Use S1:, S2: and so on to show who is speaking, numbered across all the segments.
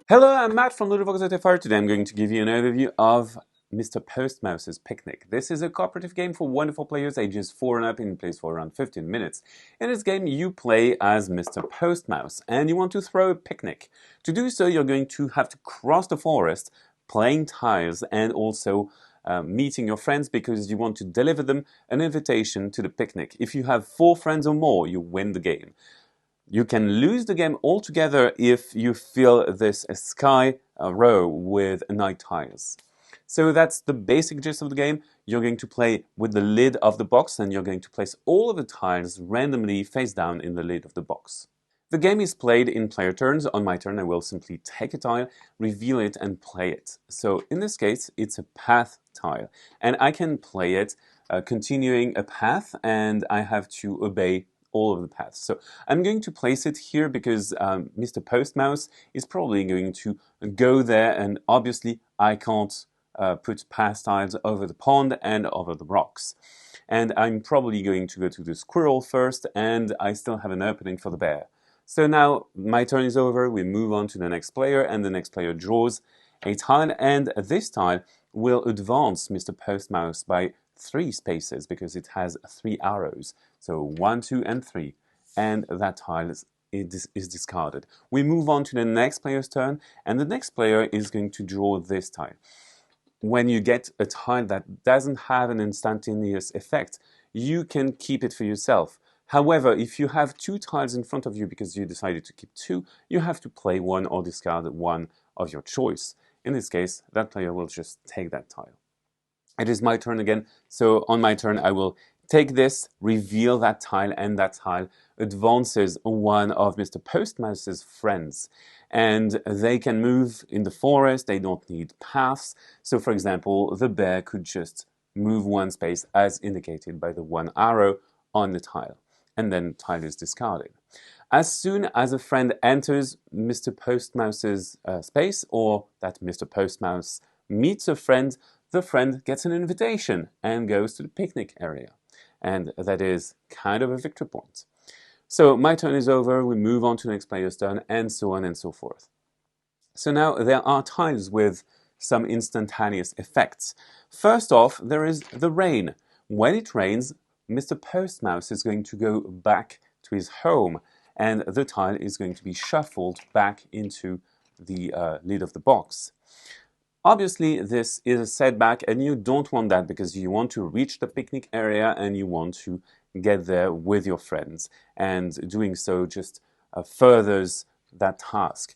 S1: Hello, I'm Matt from Ludo-Chrono. Today I'm going to give you an overview of Mr. Postmouse's Picnic. This is a cooperative game for wonderful players ages 4 and up in place for around 15 minutes. In this game you play as Mr. Postmouse and you want to throw a picnic. To do so you're going to have to cross the forest, playing tiles and also meeting your friends because you want to deliver them an invitation to the picnic. If you have 4 friends or more, you win the game. You can lose the game altogether if you fill this sky row with night tiles. So that's the basic gist of the game. You're going to play with the lid of the box and you're going to place all of the tiles randomly face down in the lid of the box. The game is played in player turns. On my turn I will simply take a tile, reveal it and play it. So in this case it's a path tile and I can play it continuing a path and I have to obey all of the paths. So I'm going to place it here because Mr. Postmouse is probably going to go there and obviously I can't put path tiles over the pond and over the rocks. And I'm probably going to go to the squirrel first and I still have an opening for the bear. So now my turn is over, we move on to the next player and the next player draws a tile and this tile will advance Mr. Postmouse by 3 spaces because it has 3 arrows. So 1, 2 and 3 and that tile is discarded. We move on to the next player's turn and the next player is going to draw this tile. When you get a tile that doesn't have an instantaneous effect, you can keep it for yourself. However, if you have 2 tiles in front of you because you decided to keep 2, you have to play one or discard one of your choice. In this case, that player will just take that tile. It is my turn again, so on my turn I will take this, reveal that tile, and that tile advances one of Mr. Postmouse's friends. And they can move in the forest, they don't need paths. So for example, the bear could just move 1 space as indicated by the 1 arrow on the tile. And then the tile is discarded. As soon as a friend enters Mr. Postmouse's space, or that Mr. Postmouse meets a friend, the friend gets an invitation and goes to the picnic area. And that is kind of a victory point. So my turn is over, we move on to the next player's turn, and so on and so forth. So now there are tiles with some instantaneous effects. First off, there is the rain. When it rains, Mr. Postmouse is going to go back to his home, and the tile is going to be shuffled back into the lid of the box. Obviously, this is a setback and you don't want that because you want to reach the picnic area and you want to get there with your friends. And doing so just furthers that task.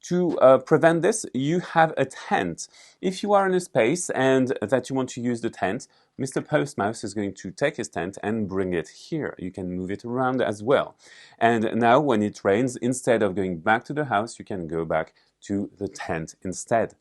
S1: To prevent this, you have a tent. If you are in a space and that you want to use the tent, Mr. Postmouse is going to take his tent and bring it here. You can move it around as well. And now when it rains, instead of going back to the house, you can go back to the tent instead.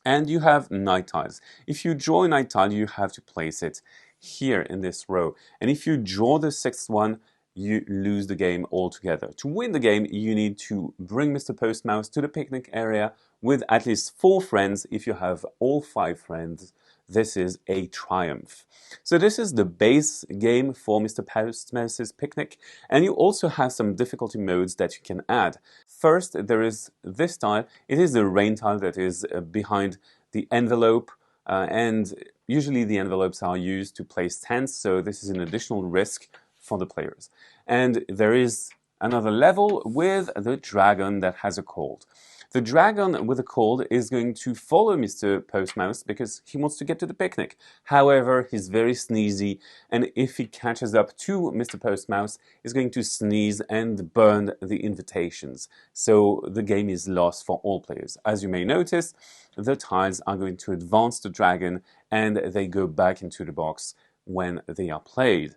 S1: And you have night tiles. If you draw a night tile, you have to place it here in this row. And if you draw the 6th one, you lose the game altogether. To win the game, you need to bring Mr. Postmouse to the picnic area with at least 4 friends. If you have all 5 friends, this is a triumph. So this is the base game for Mr. Postmouse's Picnic, and you also have some difficulty modes that you can add. First, there is this tile. It is the rain tile that is behind the envelope, and usually the envelopes are used to place tents, so this is an additional risk for the players. And there is another level with the dragon that has a cold. The dragon with a cold is going to follow Mr. Postmouse because he wants to get to the picnic. However, he's very sneezy, and if he catches up to Mr. Postmouse, he's going to sneeze and burn the invitations. So the game is lost for all players. As you may notice, the tiles are going to advance the dragon and they go back into the box when they are played.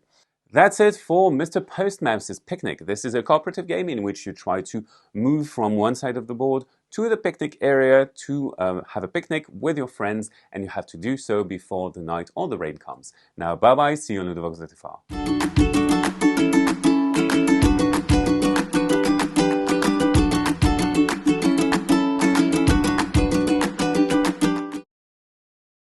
S1: That's it for Mr. Postmouse's Picnic. This is a cooperative game in which you try to move from one side of the board to the picnic area to have a picnic with your friends, and you have to do so before the night or the rain comes. Now, bye-bye, see you on Ludo-Chrono.